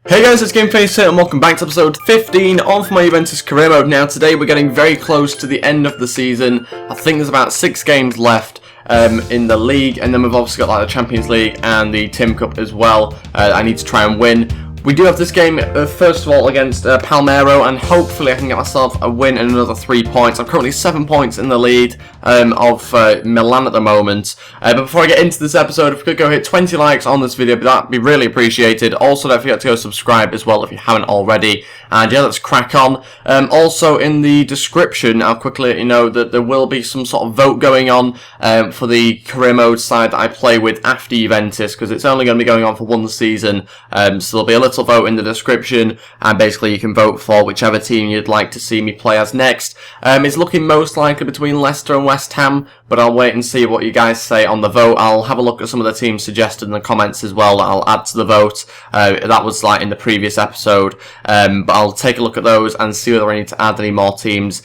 Hey guys, it's GameFace here and welcome back to episode 15 of my Juventus career mode. Now today we're getting very close to the end of the season. I think there's about 6 games left in the league, and then we've also got like the Champions League and the Tim Cup as well. I need to try and win. We do have this game, first of all, against Palmero, and hopefully I can get myself a win and another 3 points. I'm currently 7 points in the lead of Milan at the moment. But before I get into this episode, if we could go hit 20 likes on this video, that'd be really appreciated. Also, don't forget to go subscribe as well if you haven't already. And yeah, let's crack on. Also, in the description, I'll quickly let you know that there will be some sort of vote going on for the career mode side that I play with after Juventus, because it's only going to be going on for 1 season. So there'll be a little vote in the description, and basically you can vote for whichever team you'd like to see me play as next. It's looking most likely between Leicester and West Ham, but I'll wait and see what you guys say on the vote. I'll have a look at some of the teams suggested in the comments as well that I'll add to the vote. That was like in the previous episode, but I'll take a look at those and see whether I need to add any more teams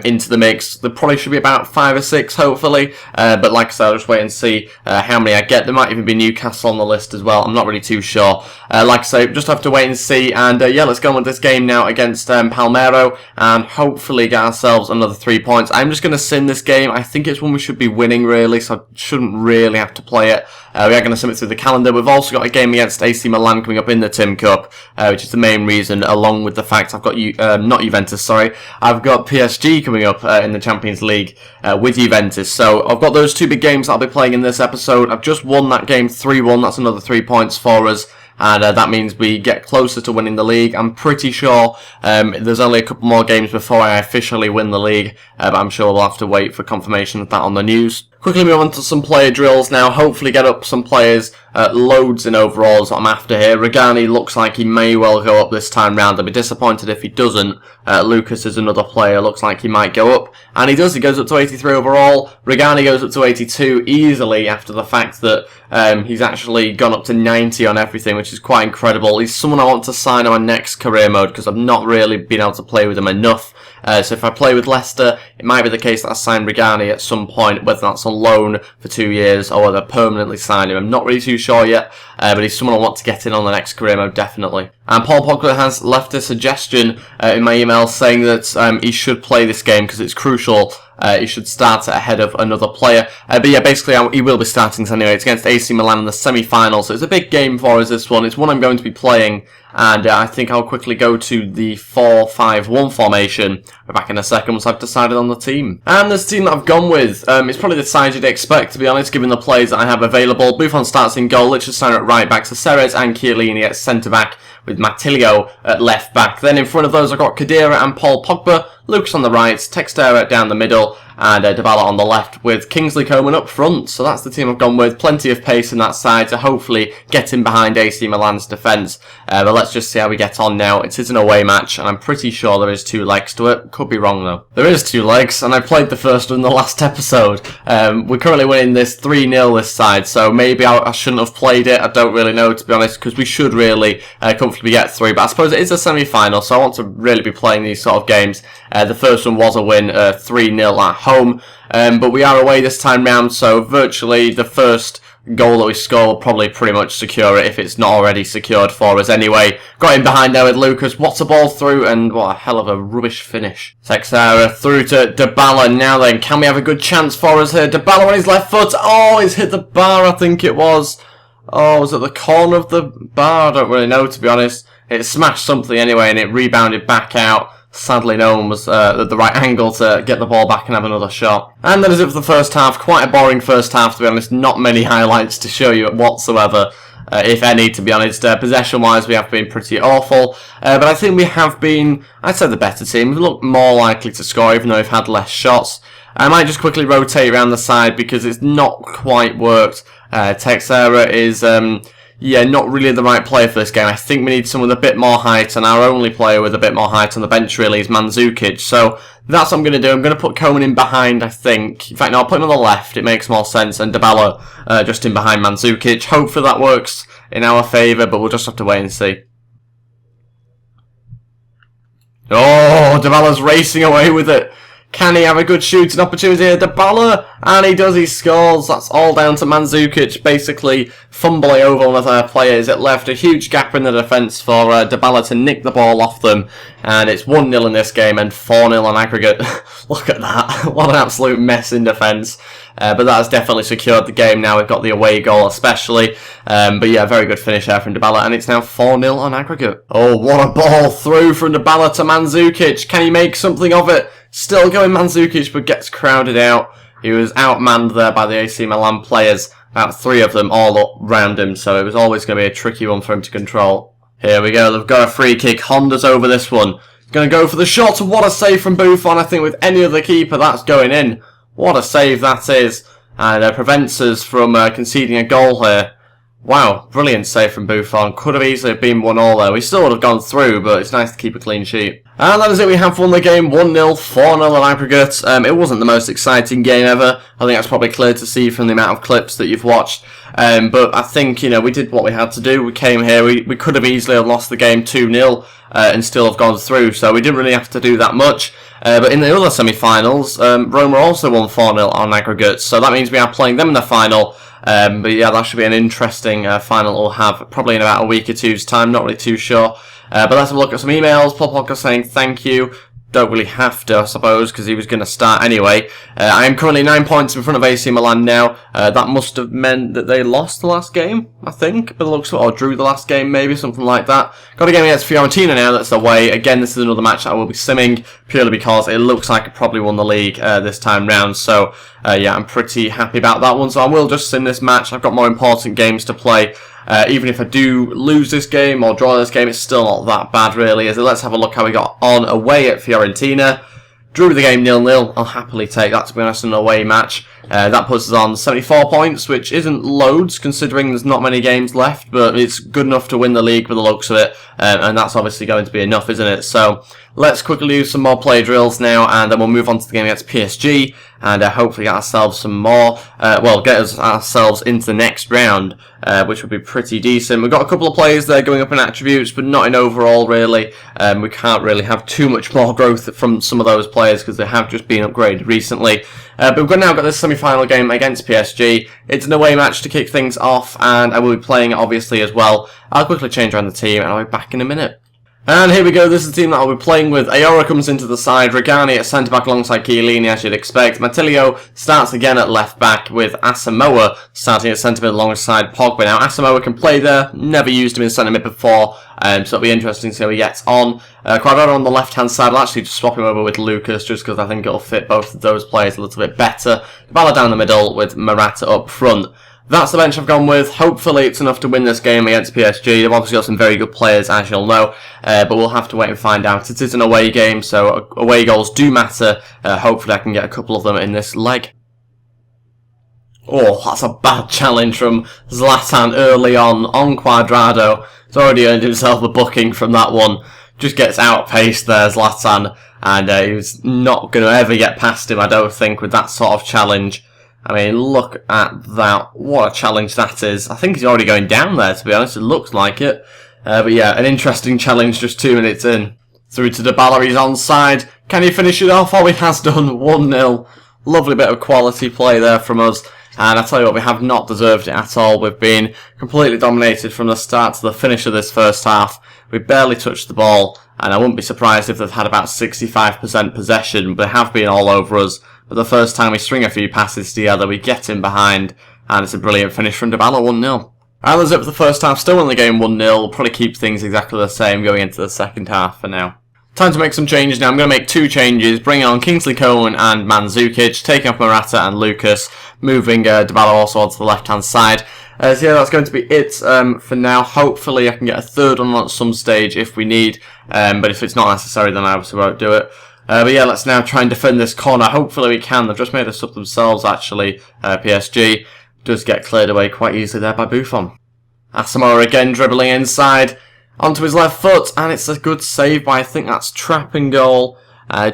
into the mix. There probably should be about 5 or 6 hopefully, but like I said, I'll just wait and see how many I get. There might even be Newcastle on the list as well. I'm not really too sure. Like I say, just have to wait and see, and yeah, let's go on with this game now against Palmero and hopefully get ourselves another 3 points. I'm just going to sim this game. I think it's one we should be winning really, so I shouldn't really have to play it. We are going to sim it through the calendar. We've also got a game against AC Milan coming up in the Tim Cup, which is the main reason, along with the fact I've got not Juventus, sorry, I've got PSG coming up in the Champions League with Juventus. So I've got those 2 big games that I'll be playing in this episode. I've just won that game 3-1. That's another 3 points for us. And that means we get closer to winning the league. I'm pretty sure there's only a couple more games before I officially win the league, but I'm sure we'll have to wait for confirmation of that on the news. Quickly move on to some player drills now. Hopefully get up some players, loads in overalls that I'm after here. Regani looks like he may well go up this time round. I'd be disappointed if he doesn't. Lucas is another player, looks like he might go up. And he does, he goes up to 83 overall. Regani goes up to 82 easily after the fact that he's actually gone up to 90 on everything, which is quite incredible. He's someone I want to sign on my next career mode because I've not really been able to play with him enough. So if I play with Leicester, it might be the case that I sign Regani at some point, whether that's on loan for 2 years or whether I permanently sign him. I'm not really too sure yet, but he's someone I want to get in on the next career mode, definitely. And Paul Pogba has left a suggestion in my email saying that he should play this game because it's crucial. He should start ahead of another player. But yeah, basically he will be starting this anyway. It's against AC Milan in the semi-final, so it's a big game for us, this one. It's one I'm going to be playing, and I think I'll quickly go to the 4-5-1 formation. We're back in a second once I've decided on the team. And this team that I've gone with, it's probably the size you'd expect, to be honest, given the players that I have available. Buffon starts in goal, Liechtenstein at right back, Ceres and Chiellini at centre-back, with Matilio at left back. Then in front of those I've got Khedira and Paul Pogba, Lucas on the right, Textera down the middle, and Dybala on the left with Kingsley Coman up front. So that's the team I've gone with. Plenty of pace in that side to hopefully get in behind AC Milan's defence. But let's just see how we get on now. It is an away match, and I'm pretty sure there is 2 legs to it. Could be wrong though. There is 2 legs, and I played the first one in the last episode. We're currently winning this 3-0 this side, so maybe I shouldn't have played it. I don't really know, to be honest, because we should really comfortably get through. But I suppose it is a semi-final, so I want to really be playing these sort of games. The first one was a win, 3-0 at home, but we are away this time round, so virtually the first goal that we score will probably pretty much secure it if it's not already secured for us anyway. Got in behind there with Lucas, what's a ball through, and what a hell of a rubbish finish. Texera through to Dybala. Now then, can we have a good chance for us here? Dybala on his left foot, oh, he's hit the bar, I think it was. Oh, was it the corner of the bar? I don't really know, to be honest. It smashed something anyway, and it rebounded back out. Sadly, no one was at the right angle to get the ball back and have another shot. And that is it for the first half. Quite a boring first half, to be honest. Not many highlights to show you whatsoever, if any, to be honest. Possession-wise, we have been pretty awful. But I think we have been, I'd say, the better team. We've looked more likely to score, even though we've had less shots. I might just quickly rotate around the side because it's not quite worked. Texera is... yeah, not really the right player for this game. I think we need someone with a bit more height, and our only player with a bit more height on the bench really is Mandzukic. So that's what I'm going to do. I'm going to put Coman in behind, I think. In fact, no, I'll put him on the left. It makes more sense. And Dybala just in behind Mandzukic. Hopefully that works in our favour, but we'll just have to wait and see. Oh, Dybala's racing away with it. Can he have a good shooting opportunity here? Dybala, and he does, he scores. That's all down to Mandzukic basically fumbling over one of their players. It left a huge gap in the defence for Dybala to nick the ball off them, and it's 1-0 in this game and 4-0 on aggregate. Look at that, what an absolute mess in defence. But that has definitely secured the game now. We've got the away goal especially. But yeah, very good finish there from Dybala, and it's now 4-0 on aggregate. Oh, what a ball through from Dybala to Mandzukic. Can he make something of it? Still going Mandzukic, but gets crowded out. He was outmanned there by the AC Milan players. About 3 of them all up round him, so it was always going to be a tricky one for him to control. Here we go, they've got a free kick. Honda's over this one. Going to go for the shot. What a save from Buffon. I think with any other keeper, that's going in. What a save that is. And prevents us from conceding a goal here. Wow, brilliant save from Buffon. Could have easily been 1-1 there. We still would have gone through, but it's nice to keep a clean sheet. And that is it, we have won the game 1-0, 4-0 on aggregate. It wasn't the most exciting game ever. I think that's probably clear to see from the amount of clips that you've watched. But I think, you know, we did what we had to do. We came here, we could have easily have lost the game 2-0 and still have gone through, so we didn't really have to do that much. But in the other semi-finals, Roma also won 4-0 on aggregate, so that means we are playing them in the final. But yeah, that should be an interesting final we'll have probably in about a week or two's time, not really too sure. But let's have a look at some emails. Paul Podcast saying thank you. Don't really have to, I suppose, because he was going to start anyway. I am currently 9 points in front of AC Milan now. That must have meant that they lost the last game, I think, by the looks of it, or drew the last game, maybe, something like that. Got a game against Fiorentina now, that's away. Again, this is another match that I will be simming, purely because it looks like I probably won the league this time round. So, yeah, I'm pretty happy about that one. So I will just sim this match. I've got more important games to play. Even if I do lose this game or draw this game, it's still not that bad, really, is it? Let's have a look how we got on away at Fiorentina. Drew the game 0-0. I'll happily take that, to be honest, an away match. That puts us on 74 points, which isn't loads, considering there's not many games left, but it's good enough to win the league by the looks of it, and that's obviously going to be enough, isn't it? So, let's quickly do some more play drills now, and then we'll move on to the game against PSG, and hopefully get ourselves some more, get ourselves into the next round, which would be pretty decent. We've got a couple of players there going up in attributes, but not in overall, really. We can't really have too much more growth from some of those players, because they have just been upgraded recently. But we've now got this semi-final game against PSG. It's an away match to kick things off, and I will be playing it obviously as well. I'll quickly change around the team, and I'll be back in a minute. And here we go, this is the team that I'll be playing with. Ayora comes into the side, Regani at centre-back alongside Chiellini, as you'd expect. Matilio starts again at left-back, with Asamoah starting at centre-mid alongside Pogba. Now, Asamoah can play there, never used him in centre-mid before, so it'll be interesting to see how he gets on. Quadrado on the left-hand side, I'll actually just swap him over with Lucas, just because I think it'll fit both of those players a little bit better. Dybala down the middle, with Morata up front. That's the bench I've gone with. Hopefully it's enough to win this game against PSG. They've obviously got some very good players, as you'll know, but we'll have to wait and find out. It is an away game, so away goals do matter. Hopefully I can get a couple of them in this leg. Oh, that's a bad challenge from Zlatan early on Quadrado. He's already earned himself a booking from that one. Just gets outpaced there, Zlatan, and he was not going to ever get past him, I don't think, with that sort of challenge. I mean, look at that. What a challenge that is. I think he's already going down there, to be honest. It looks like it. But yeah, an interesting challenge just 2 minutes in. Through to Dybala, he's onside. Can he finish it off? Oh, he has done. 1-0. Lovely bit of quality play there from us. And I tell you what, we have not deserved it at all. We've been completely dominated from the start to the finish of this first half. We barely touched the ball. And I wouldn't be surprised if they've had about 65% possession. But they have been all over us. But the first time we string a few passes together, we get in behind, and it's a brilliant finish from Dybala, 1-0. And that's it for the first half, still in the game 1-0. We'll probably keep things exactly the same going into the second half for now. Time to make some changes now. I'm going to make 2 changes, bringing on Kingsley Coman and Mandzukic, taking off Morata and Lucas, moving Dybala also onto the left-hand side. So yeah, that's going to be it for now. Hopefully I can get a third one at some stage if we need, but if it's not necessary then I obviously won't do it. But yeah, let's now try and defend this corner. Hopefully we can. They've just made a sub themselves, actually. PSG does get cleared away quite easily there by Buffon. Asamoah again dribbling inside onto his left foot, and it's a good save by, I think that's trapping goal.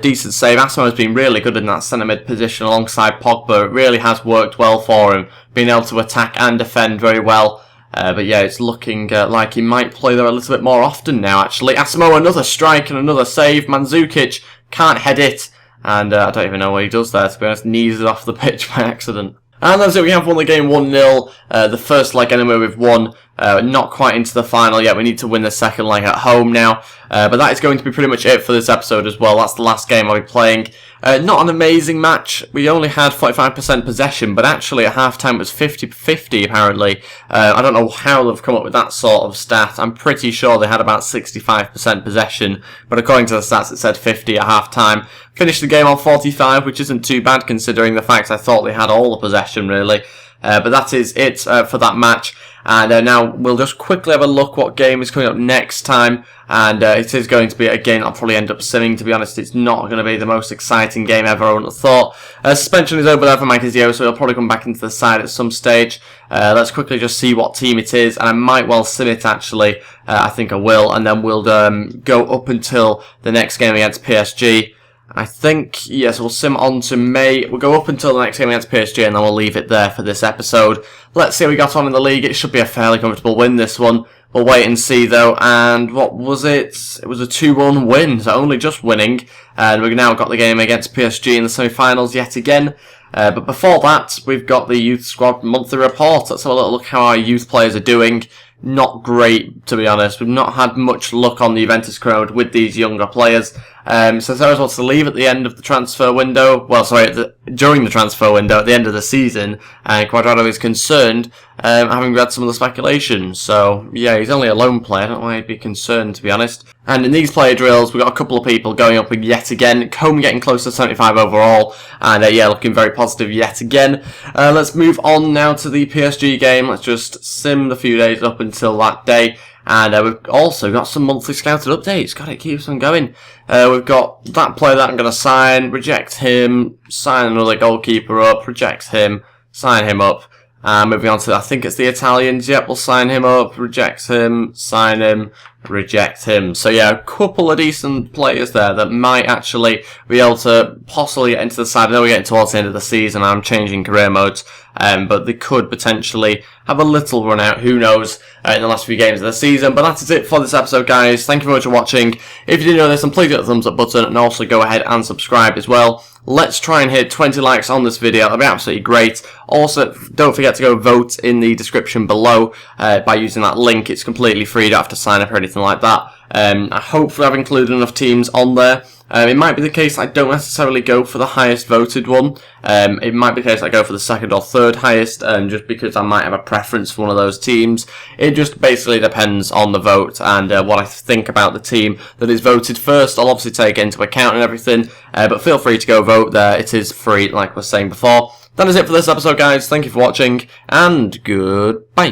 Decent save. Asamoah's been really good in that centre-mid position alongside Pogba. It really has worked well for him, being able to attack and defend very well. But yeah, it's looking like he might play there a little bit more often now, actually. Asamoah, another strike and another save. Mandzukic can't head it, and I don't even know what he does there, to be honest. Knees it off the pitch by accident. And that's it, we have won the game 1-0, the first leg anyway we've won, not quite into the final yet, we need to win the second leg at home now, but that is going to be pretty much it for this episode as well. That's the last game I'll be playing. Not an amazing match, we only had 45% possession, but actually at half-time it was 50-50 apparently. I don't know how they've come up with that sort of stat. I'm pretty sure they had about 65% possession, but according to the stats it said 50 at half-time. Finished the game on 45, which isn't too bad considering the fact I thought they had all the possession really. But that is it for that match. And now we'll just quickly have a look what game is coming up next time. And it is going to be a game I'll probably end up simming, to be honest. It's not going to be the most exciting game ever, I wouldn't have thought. Suspension is over there for Micazio, so he'll probably come back into the side at some stage. Let's quickly just see what team it is, and I might well sim it actually. I think I will, and then we'll go up until the next game against PSG. I think, yes, we'll sim on to May. We'll go up until the next game against PSG and then we'll leave it there for this episode. Let's see how we got on in the league. It should be a fairly comfortable win, this one. We'll wait and see, though. And what was it? It was a 2-1 win, so only just winning. And we've now got the game against PSG in the semi-finals yet again. But before that, we've got the Youth Squad monthly report. Let's have a little look how our youth players are doing. Not great, to be honest. We've not had much luck on the Juventus crowd with these younger players. So Sarah's wants to leave at the end of the transfer window. Well, sorry, during the transfer window, at the end of the season. And Quadrado is concerned, having read some of the speculation. So, yeah, he's only a lone player. I don't know why he'd be concerned, to be honest. And in these player drills, we've got a couple of people going up yet again. Combe getting close to 75 overall. And, yeah, looking very positive yet again. Let's move on now to the PSG game. Let's just sim the few days up until that day. And we've also got some monthly scouted updates. God, it keeps on going. We've got that player that I'm going to sign, reject him, sign another goalkeeper up, reject him, sign him up. Moving on to, I think it's the Italians. Yep, we'll sign him up, reject him, sign him, reject him. So yeah, a couple of decent players there that might actually be able to possibly get into the side. I know we're getting towards the end of the season, I'm changing career modes, but they could potentially have a little run out, who knows, in the last few games of the season. But that is it for this episode, guys. Thank you very much for watching. If you did know this, then please hit the thumbs up button, and also go ahead and subscribe as well. Let's try and hit 20 likes on this video. That'd be absolutely great. Also, don't forget to go vote in the description below by using that link. It's completely free. You don't have to sign up or anything like that. I hopefully I've included enough teams on there. It might be the case I don't necessarily go for the highest voted one. It might be the case I go for the second or third highest, just because I might have a preference for one of those teams. It just basically depends on the vote and what I think about the team that is voted first. I'll obviously take it into account and everything, but feel free to go vote there. It is free, like I was saying before. That is it for this episode, guys. Thank you for watching, and goodbye.